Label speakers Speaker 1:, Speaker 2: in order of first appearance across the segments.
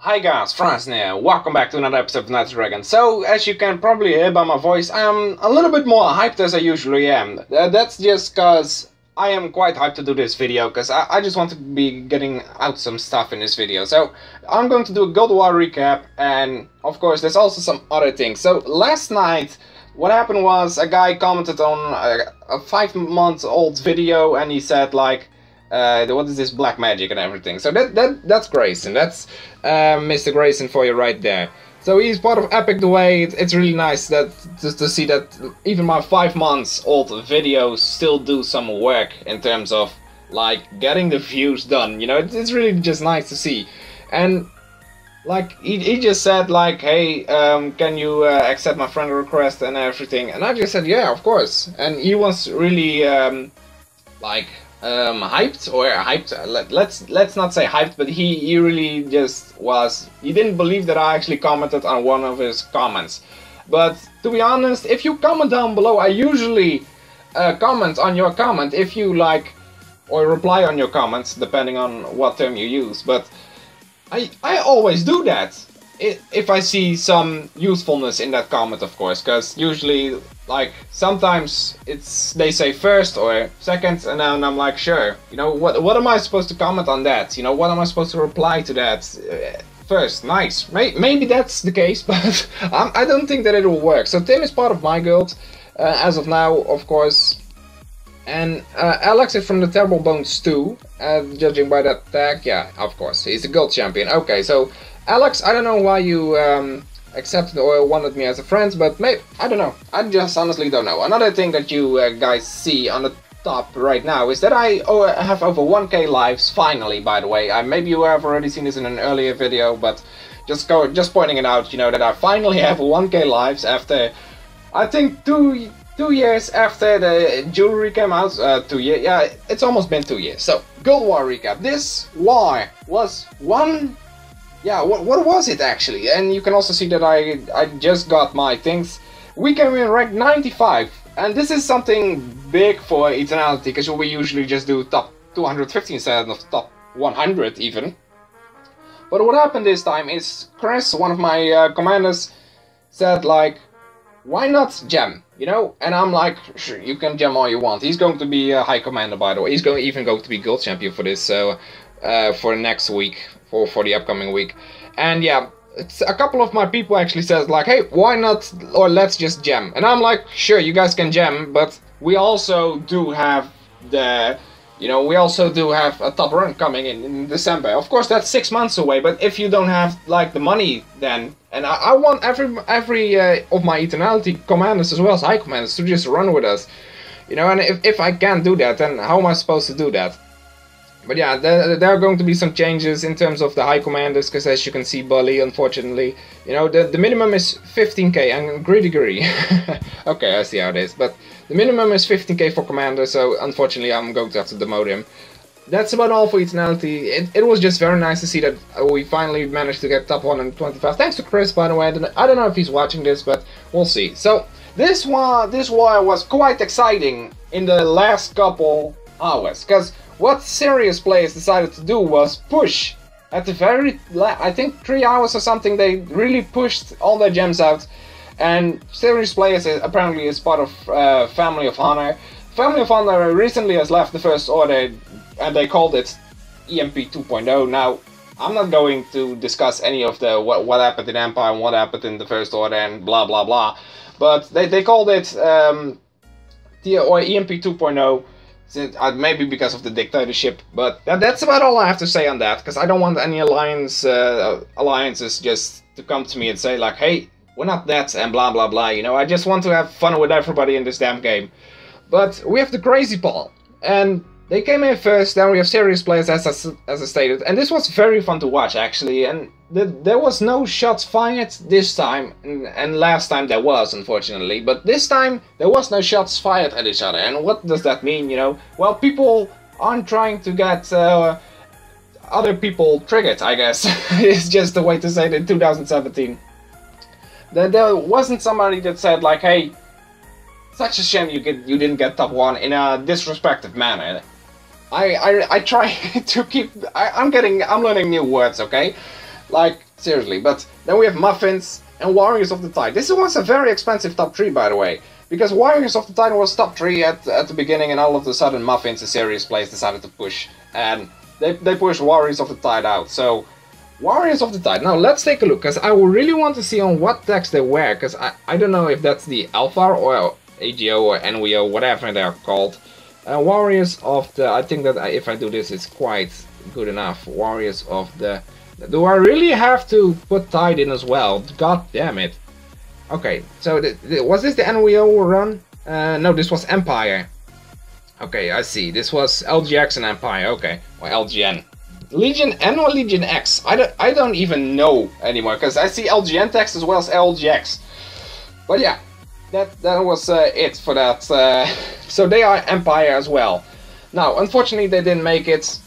Speaker 1: Hi guys, Franz here. Welcome back to another episode of Night Dragon. So, as you can probably hear by my voice, I am a little bit more hyped as I usually am. That's just cause I am quite hyped to do this video, cause I just want to be getting out some stuff in this video. So, I'm going to do a Guild War recap, and of course there's also some other things. So, last night, what happened was a guy commented on a 5-month-old video, and he said like, what is this black magic and everything. So that's Grayson. That's Mr. Grayson for you right there. So he's part of Epic the Way. It's really nice that just to see that even my 5-month-old videos still do some work in terms of like getting the views done. You know, it's really just nice to see. And like he just said like, hey, can you accept my friend request and everything? And I just said, yeah, of course. And he was really like hyped, or hyped, let's not say hyped, but he really just was, he didn't believe that I actually commented on one of his comments. But to be honest, if you comment down below, I usually comment on your comment if you like, or reply on your comments depending on what term you use. But I always do that if I see some usefulness in that comment, of course, because usually like sometimes they say first or second, and then I'm like, sure, you know, what am I supposed to comment on that? You know, what am I supposed to reply to that? First, nice. Maybe that's the case, but I don't think that it will work. So Tim is part of my guild as of now, of course, and Alex is from the Terrible Bones 2, judging by that tag. Yeah, of course, he's a guild champion. Okay, so Alex, I don't know why you accepted or wanted me as a friend, but maybe, I don't know. I just honestly don't know. Another thing that you guys see on the top right now is that I have over 1k lives, finally, by the way. Maybe you have already seen this in an earlier video, but just pointing it out, you know, that I finally have 1k lives after, I think, two years after the jewelry came out. 2 years, yeah, it's almost been 2 years. So, Guild War recap. This war was one... Yeah, what was it actually? And you can also see that I just got my things. We came in ranked 95, and this is something big for Eternality, because we usually just do top 250 instead of top 100 even. But what happened this time is Chris, one of my commanders, said like, why not gem, you know? And I'm like, sure, you can gem all you want. He's going to be a high commander, by the way. He's even going to be guild champion for this, so for next week, for the upcoming week. And yeah, it's a couple of my people actually says like, hey, why not, or let's just gem. And I'm like, sure, you guys can gem, but we also do have the, you know, we also do have a top run coming in December. Of course, that's 6 months away, but if you don't have like the money then, and I want every of my Eternality commanders as well as high commanders to just run with us, you know. And if I can't do that, then how am I supposed to do that? But yeah, there are going to be some changes in terms of the high commanders, because as you can see, Bully, unfortunately, you know, the minimum is 15k, and greedy. Okay, I see how it is, but the minimum is 15k for commander, so unfortunately I'm going to have to demote him. That's about all for Eternality. It was just very nice to see that we finally managed to get top 125. Thanks to Chris, by the way. I don't know if he's watching this, but we'll see. So, this war was quite exciting in the last couple hours, because what serious players decided to do was push at the very I think 3 hours or something. They really pushed all their gems out, and serious players apparently is part of Family of Honor. Family of Honor recently has left the First Order, and they called it EMP 2.0. Now, I'm not going to discuss any of the what happened in Empire and what happened in the First Order and blah blah blah, but they called it EMP 2.0. Maybe because of the dictatorship, but that's about all I have to say on that, because I don't want any alliances just to come to me and say like, hey, we're not that and blah blah blah, you know. I just want to have fun with everybody in this damn game. But we have the Crazy Ball, and they came in first. Then we have serious players, as I stated, and this was very fun to watch actually. And there was no shots fired this time, and last time there was, unfortunately. But this time there was no shots fired at each other. And what does that mean, you know? Well, people aren't trying to get other people triggered, I guess. It's just the way to say it in 2017. There wasn't somebody that said like, hey, such a shame you didn't get top 1 in a disrespectful manner. I try to keep... I'm learning new words, okay? Like, seriously. But then we have Muffins and Warriors of the Tide. This was a very expensive top 3, by the way. Because Warriors of the Tide was top 3 at the beginning, and all of a sudden Muffins, a serious place, decided to push. And they pushed Warriors of the Tide out. So, Warriors of the Tide. Now, let's take a look, because I really want to see on what decks they wear. Because I don't know if that's the Alpha or AGO or NWO, whatever they're called. Warriors of the... I think that if I do this, it's quite good enough. Warriors of the... Do I really have to put Tide in as well? God damn it. Okay, so was this the NWO run? No, this was Empire. Okay, I see. This was LGX and Empire. Okay, or LGN. Legion N or Legion X? I don't even know anymore, because I see LGN text as well as LGX. But yeah, that was it for that. So they are Empire as well. Now, unfortunately, they didn't make it.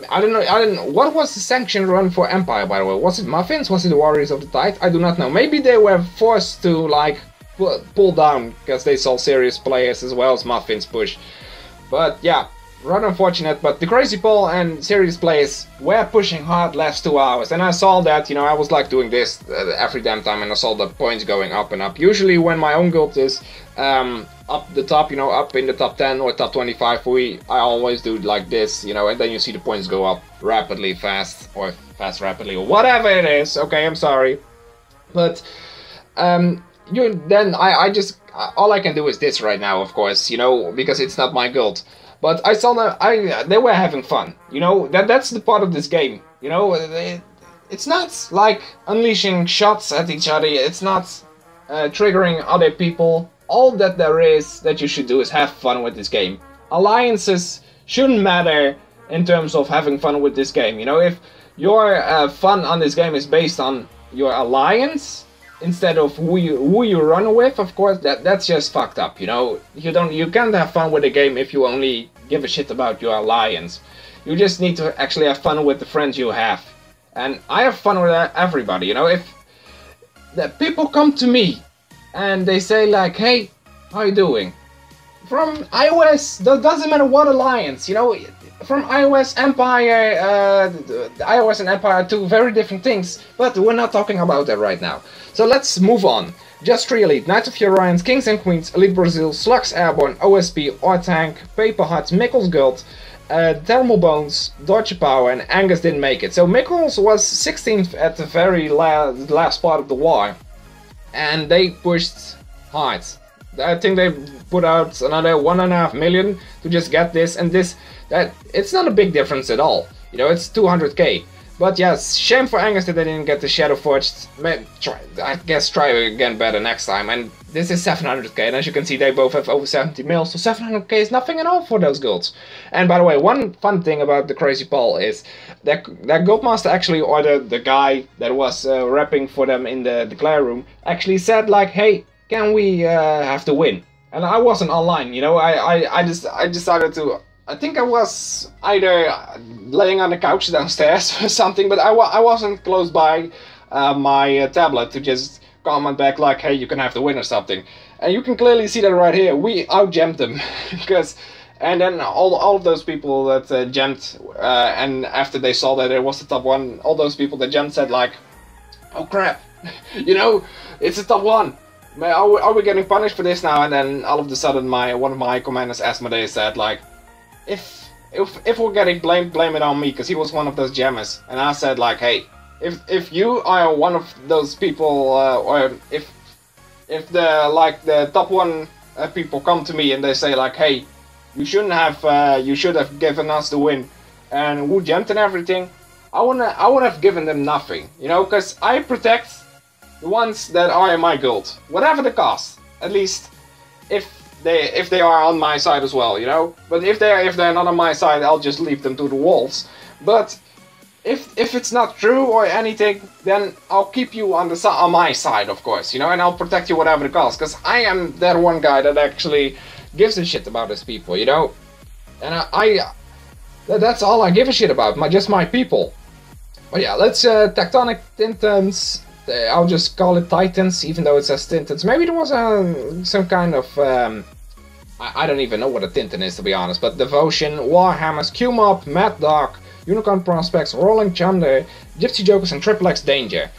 Speaker 1: I don't know. What was the sanction run for Empire, by the way? Was it Muffins? Was it the Warriors of the Tide? I do not know. Maybe they were forced to, like, pull down because they saw serious players as well as Muffins push. But yeah, rather unfortunate. But the Crazy Paul and serious players were pushing hard last 2 hours, and I saw that. You know, I was like doing this every damn time, and I saw the points going up and up. Usually, when my own guild is up the top, you know, up in the top 10 or top 25, I always do like this, you know, and then you see the points go up rapidly, fast rapidly, or whatever it is. Okay, I'm sorry, but I just all I can do is this right now, of course, you know, because it's not my guild. But I saw that they were having fun, you know. That's the part of this game, you know. It's not like unleashing shots at each other. It's not triggering other people. All that there is that you should do is have fun with this game. Alliances shouldn't matter in terms of having fun with this game. You know, if your fun on this game is based on your alliance instead of who you run with, of course, that's just fucked up. You know, you can't have fun with a game if you only give a shit about your alliance. You just need to actually have fun with the friends you have. And I have fun with everybody. You know, if the people come to me and they say like, hey, how you doing? From iOS, doesn't matter what alliance, you know, from iOS, Empire, iOS and Empire are two very different things, but we're not talking about that right now. So let's move on. Just 3 Elite, Knights of the Orions, Kings and Queens, Elite Brazil, Slugs Airborne, OSP, Tank, Paper Hut, Mikkels Guild, Thermal Bones, Deutsche Power, and Angus didn't make it. So Mikkels was 16th at the very last part of the war. And they pushed hard. I think they put out another 1.5 million to just get this, and it's not a big difference at all. You know, it's 200k. But yes, shame for Angus that they didn't get the Shadow Forged. I guess try again better next time. And this is 700k, and as you can see, they both have over 70 mil, so 700k is nothing at all for those guilds. And by the way, one fun thing about the Crazy Paul is that Guildmaster actually, or the guy that was repping for them in the declare room, actually said like, hey, can we have the win? And I wasn't online, you know, I decided to, I think I was either laying on the couch downstairs or something, but I wasn't close by my tablet to just comment back like, hey, you can have the win or something. And you can clearly see that right here. We out-gemmed them. And then all of those people that gemmed, and after they saw that it was the top 1, all those people that gemmed said like, oh crap, you know, it's a top 1. Are we getting punished for this now? And then all of a sudden one of my commanders, Asmodee, said like, if we're getting blamed, blame it on me, because he was one of those gemmers. And I said like, hey, if you are one of those people, or if the top 1 people come to me and they say like, hey, you should have given us the win, and who gemmed and everything, I would have given them nothing, you know, because I protect the ones that are in my guild, whatever the cost. At least if they are on my side as well, you know. But if they're not on my side, I'll just leave them to the wolves. But if it's not true or anything, then I'll keep you on my side, of course, you know, and I'll protect you whatever the cost, because I am that one guy that actually gives a shit about his people, you know. And that's all I give a shit about, just my people. But yeah, let's Tectonic Titans. I'll just call it Titans, even though it says Titans. Maybe there was some kind of I don't even know what a Tintin is, to be honest. But Devotion, Warhammers, Q-Mob, Mad Dog, Unicorn Prospects, Rolling Chunder, Gypsy Jokers, and Triple X Danger.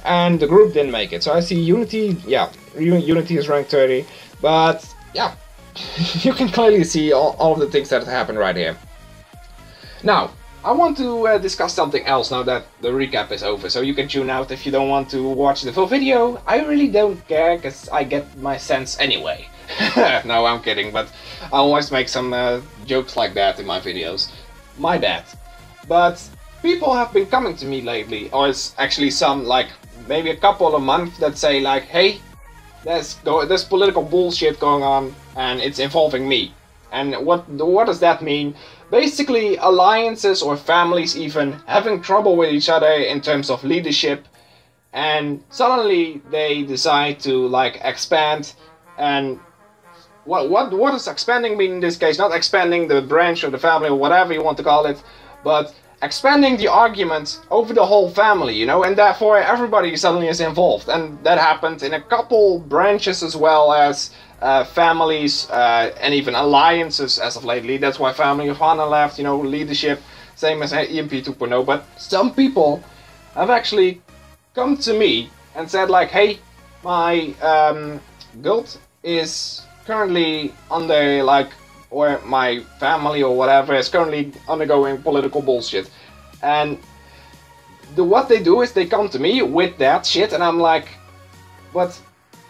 Speaker 1: And the group didn't make it. So I see Unity, yeah, Unity is ranked 30, but yeah, you can clearly see all of the things that happened right here. Now, I want to discuss something else now that the recap is over, so you can tune out if you don't want to watch the full video. I really don't care, because I get my sense anyway. No, I'm kidding, but I always make some jokes like that in my videos. My bad. But people have been coming to me lately, or it's actually some, like, maybe a couple of months that say like, hey, there's political bullshit going on and it's involving me. And what does that mean? Basically, alliances or families even having trouble with each other in terms of leadership, and suddenly they decide to like expand. And what does expanding mean in this case? Not expanding the branch or the family or whatever you want to call it, but expanding the argument over the whole family, you know, and therefore everybody suddenly is involved. And that happened in a couple branches as well as families and even alliances as of lately. That's why Family of Hana left, you know, leadership, same as EMP 2.0. But some people have actually come to me and said like, hey, my guild is currently under like, or my family or whatever is currently undergoing political bullshit. And what they do is they come to me with that shit, and I'm like, but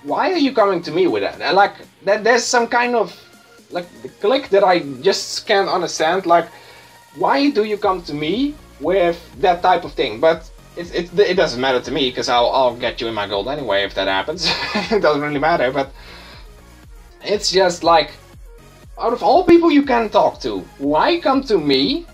Speaker 1: why are you coming to me with that? And like, there's some kind of like click that I just can't understand. Like, why do you come to me with that type of thing? But it doesn't matter to me, because I'll get you in my guild anyway if that happens. It doesn't really matter, but it's just like, out of all people you can talk to, why come to me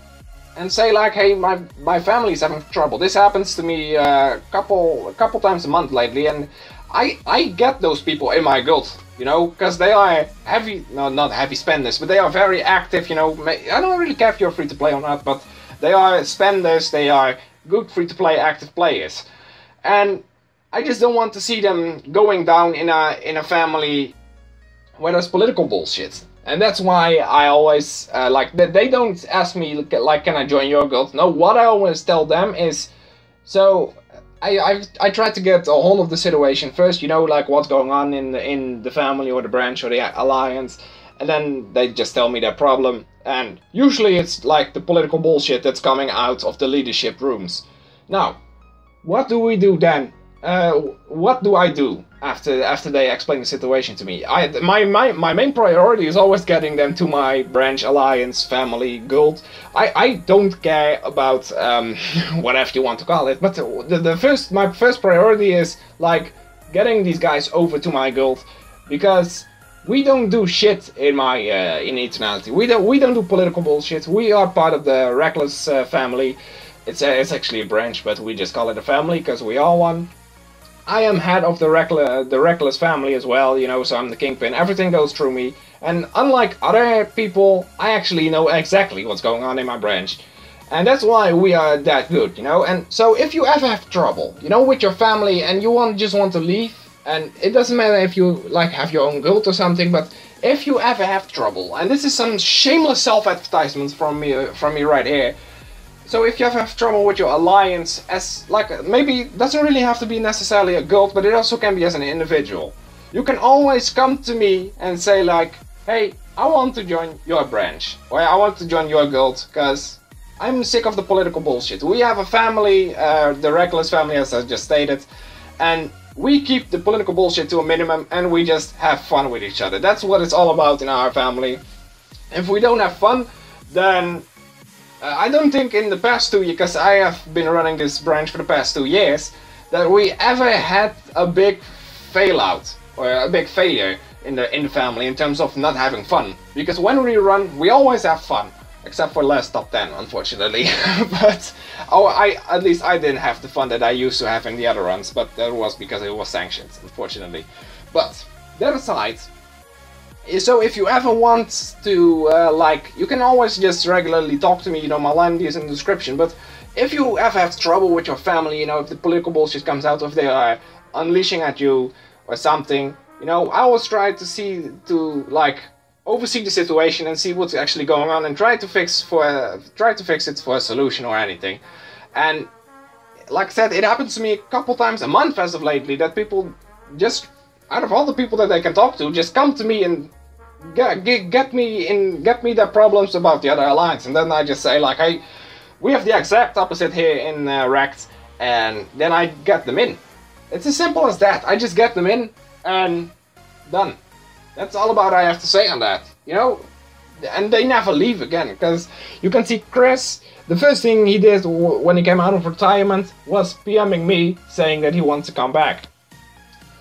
Speaker 1: and say like, hey, my family's having trouble? This happens to me a couple times a month lately, and I get those people in my guild, you know, because they are heavy, no, not heavy spenders, but they are very active, you know. I don't really care if you're free to play or not, but they are spenders, they are good free to play active players, and I just don't want to see them going down in a family where there's political bullshit. And that's why I always, like, they don't ask me, like, can I join your guild? No, what I always tell them is, so, I try to get a hold of the situation first, you know, like, what's going on in the family or the branch or the alliance, and then they just tell me their problem, and usually it's, like, the political bullshit that's coming out of the leadership rooms. Now, what do we do then? What do I do after they explain the situation to me? My main priority is always getting them to my branch, alliance, family, guild. I don't care about whatever you want to call it, but my first priority is like getting these guys over to my guild, because we don't do shit in in Eternality. We don't do political bullshit. We are part of the Reckless family. It's actually a branch, but we just call it a family because we are one. I am head of the Reckless family as well, you know, so I'm the kingpin. Everything goes through me, and unlike other people, I actually know exactly what's going on in my branch. And that's why we are that good, you know. And so if you ever have trouble, you know, with your family and you just want to leave, and it doesn't matter if you like have your own guild or something, but if you ever have trouble, and this is some shameless self-advertisement from me right here. So if you ever have trouble with your alliance, as like, maybe doesn't really have to be necessarily a guild, but it also can be as an individual. You can always come to me and say like, hey, I want to join your branch, or I want to join your guild, because I'm sick of the political bullshit. We have a family, the Reckless family, as I just stated, and we keep the political bullshit to a minimum, and we just have fun with each other. That's what it's all about in our family. If we don't have fun, then I don't think in the past 2 years, because I have been running this branch for the past 2 years, that we ever had a big fail-out or a big failure in the family in terms of not having fun. Because when we run, we always have fun, except for last top 10, unfortunately. But at least I didn't have the fun that I used to have in the other runs, but that was because it was sanctioned, unfortunately. But that aside, so if you ever want to, like, you can always just regularly talk to me, you know, my line is in the description, but if you ever have trouble with your family, you know, if the political bullshit comes out, if they are unleashing at you or something, you know, I always try to like, oversee the situation and see what's actually going on and try to fix it for a solution or anything. And like I said, it happens to me a couple times a month as of lately, that people just, out of all the people that they can talk to, just come to me and get me their problems about the other alliance, and then I just say like, hey, we have the exact opposite here in Rect, and then I get them in. It's as simple as that. I just get them in and done. That's all about I have to say on that, you know. And they never leave again, because you can see Chris, the first thing he did when he came out of retirement was PMing me saying that he wants to come back.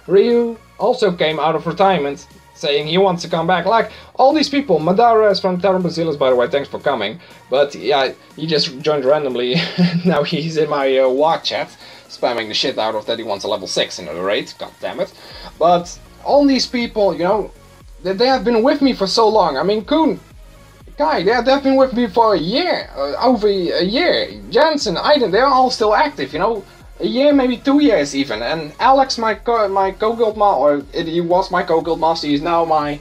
Speaker 1: Ryu also came out of retirement saying he wants to come back. Like, all these people. Madara is from Terrible Zealous, by the way, thanks for coming. But yeah, he just joined randomly. Now he's in my war chat, spamming the shit out of that he wants a level 6 in the raid, god damn it. But all these people, you know, they have been with me for so long. I mean, Koen, Kai, they've been with me for a year, over a year. Jensen, Aiden, they're all still active, you know. A year, maybe 2 years even. And Alex, my co-guild master, or he was my co-guild master, he's now my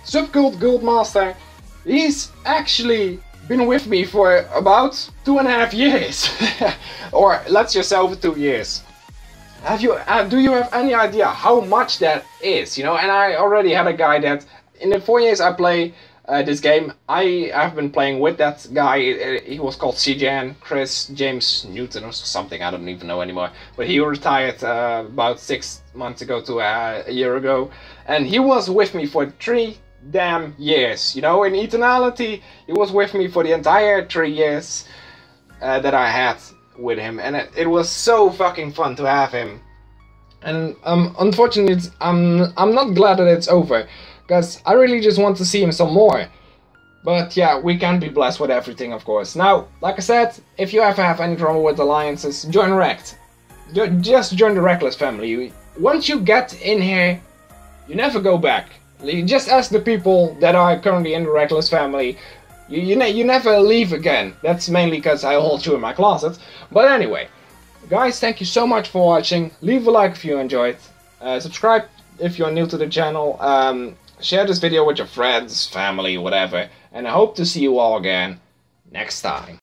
Speaker 1: sub-guild master. He's actually been with me for about 2.5 years. Or let's just say over 2 years. Do you have any idea how much that is, you know? And I already had a guy that, in the 4 years I play this game, I have been playing with that guy. He was called CJN, Chris James Newton or something, I don't even know anymore. But he retired about 6 months ago to a year ago. And he was with me for 3 damn years, you know? In Eternality, he was with me for the entire 3 years that I had with him. And it was so fucking fun to have him. And unfortunately, I'm not glad that it's over, because I really just want to see him some more. But yeah, we can't be blessed with everything, of course. Now, like I said, if you ever have any trouble with alliances, join Rect. Just join the Reckless family. Once you get in here, you never go back. You just ask the people that are currently in the Reckless family. You never leave again. That's mainly because I hold you in my closet. But anyway, guys, thank you so much for watching. Leave a like if you enjoyed. Subscribe if you're new to the channel. Share this video with your friends, family, whatever. And I hope to see you all again next time.